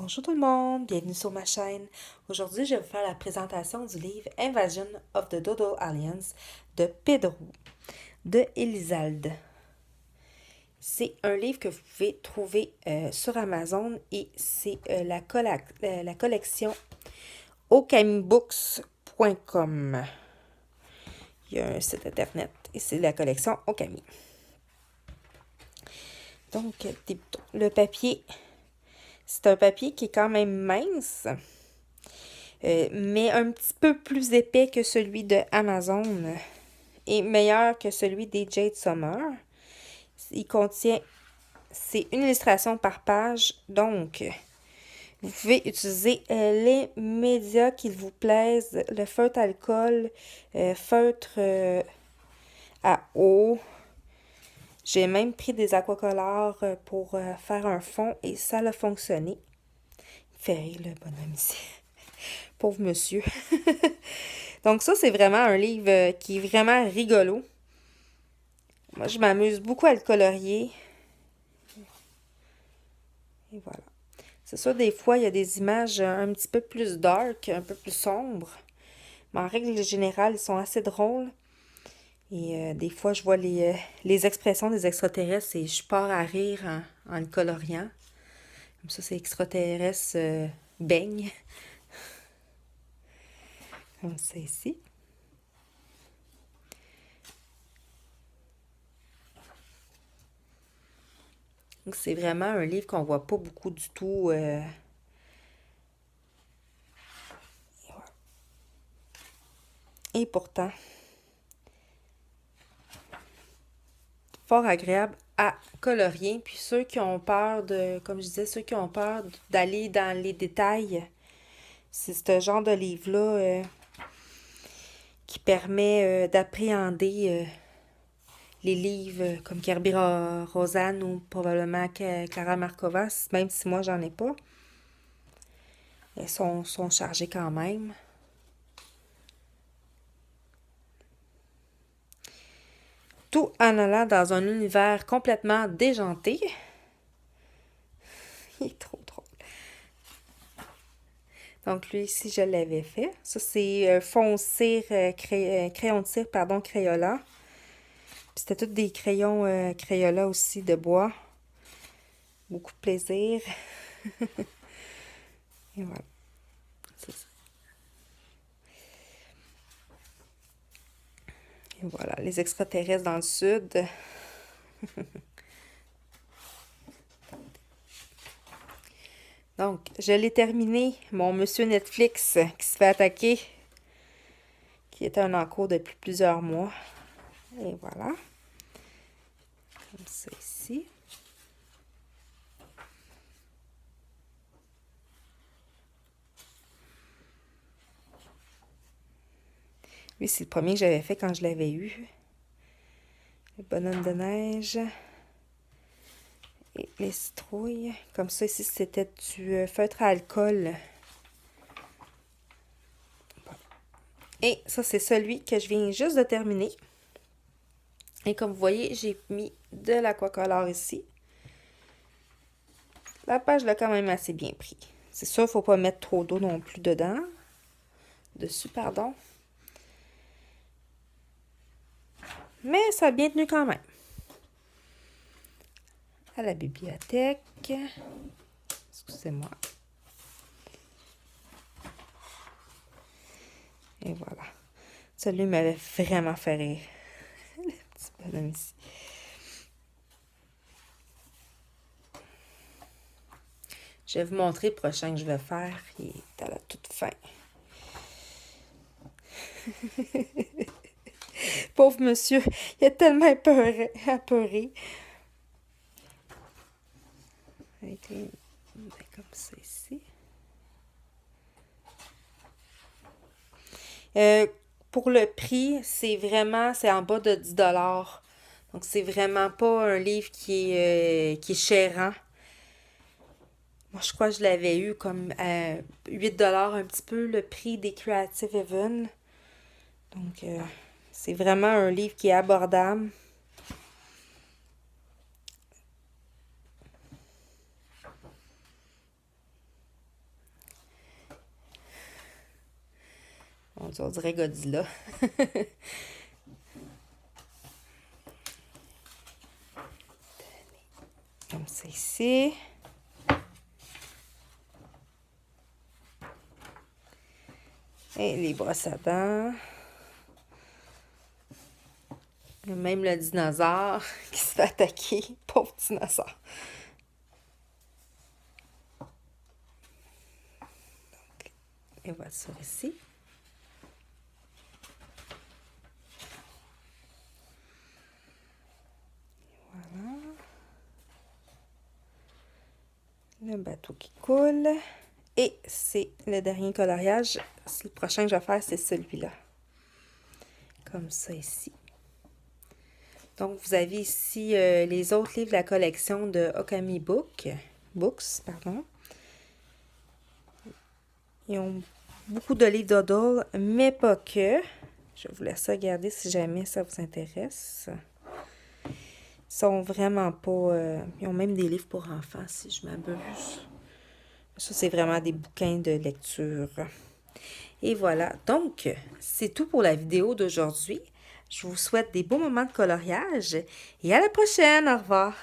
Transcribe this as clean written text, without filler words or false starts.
Bonjour tout le monde, bienvenue sur ma chaîne. Aujourd'hui, je vais vous faire la présentation du livre Invasion of the Dodo Aliens de Pedro, de Elizalde. C'est un livre que vous pouvez trouver sur Amazon et c'est la collection okamibooks.com. Il y a un site internet et c'est la collection Okami. Donc, débutons. Le papier, c'est un papier qui est quand même mince. Mais un petit peu plus épais que celui de Amazon et meilleur que celui des Jade Summer. Il contient, c'est une illustration par page, donc vous pouvez utiliser les médias qu'il vous plaisent, le feutre alcool, feutre à eau. J'ai même pris des aquacolores pour faire un fond et ça a fonctionné. Il fait rire le bonhomme ici. Pauvre monsieur. Donc ça, c'est vraiment un livre qui est vraiment rigolo. Moi, je m'amuse beaucoup à le colorier. Et voilà. C'est sûr, des fois, il y a des images un petit peu plus dark, un peu plus sombres. Mais en règle générale, ils sont assez drôles. Et des fois, je vois les expressions des extraterrestres et je pars à rire en le coloriant. Comme ça, c'est extraterrestre baigne. Comme ça ici. Donc, c'est vraiment un livre qu'on voit pas beaucoup du tout. Et pourtant, fort agréable à colorier. Puis ceux qui ont peur de, comme je disais, ceux qui ont peur d'aller dans les détails, c'est ce genre de livre-là qui permet d'appréhender les livres comme Kirby Rosanne ou probablement Clara Markova, même si moi j'en ai pas. Elles sont chargées quand même. Tout en allant dans un univers complètement déjanté. Il est trop drôle. Donc, lui, ici, je l'avais fait. Ça, c'est fond cire, crayon de cire, pardon, Crayola. Puis c'était tous des crayons Crayola aussi de bois. Beaucoup de plaisir. Et voilà. C'est ça. Et voilà, les extraterrestres dans le sud. Donc, je l'ai terminé, mon monsieur Netflix qui se fait attaquer, qui était en cours depuis plusieurs mois. Et voilà. Comme ça ici. Lui, c'est le premier que j'avais fait quand je l'avais eu. Le bonhomme de neige. Et les citrouilles. Comme ça, ici, c'était du feutre à alcool. Et ça, c'est celui que je viens juste de terminer. Et comme vous voyez, j'ai mis de l'aquacolor ici. La page l'a quand même assez bien pris. C'est sûr, il ne faut pas mettre trop d'eau non plus dedans. Dessus, pardon. Mais ça a bien tenu quand même. À la bibliothèque. Excusez-moi. Et voilà. Celui m'avait vraiment fait rire. Le petit bonhomme ici. Je vais vous montrer le prochain que je vais faire. Il est à la toute fin. Pauvre monsieur, il a tellement apeuré. Avec les... comme ça ici. Pour le prix, c'est en bas de 10$. Donc, c'est vraiment pas un livre qui est chérant. Moi, je crois que je l'avais eu comme à 8$, un petit peu le prix des Creative Haven. Donc, c'est vraiment un livre qui est abordable. Dieu, on dirait Godzilla. Comme ça ici. Et les brosses à dents. Et même le dinosaure qui se fait attaquer. Pauvre dinosaure. Donc, et voilà ça ici. Voilà. Le bateau qui coule. Et c'est le dernier coloriage. Le prochain que je vais faire, c'est celui-là. Comme ça ici. Donc, vous avez ici les autres livres de la collection de Okami Books, pardon. Ils ont beaucoup de livres d'Odol, mais pas que. Je vous laisse regarder si jamais ça vous intéresse. Ils sont vraiment pas... ils ont même des livres pour enfants, si je m'abuse. Ça, c'est vraiment des bouquins de lecture. Et voilà. Donc, c'est tout pour la vidéo d'aujourd'hui. Je vous souhaite des beaux moments de coloriage et à la prochaine. Au revoir.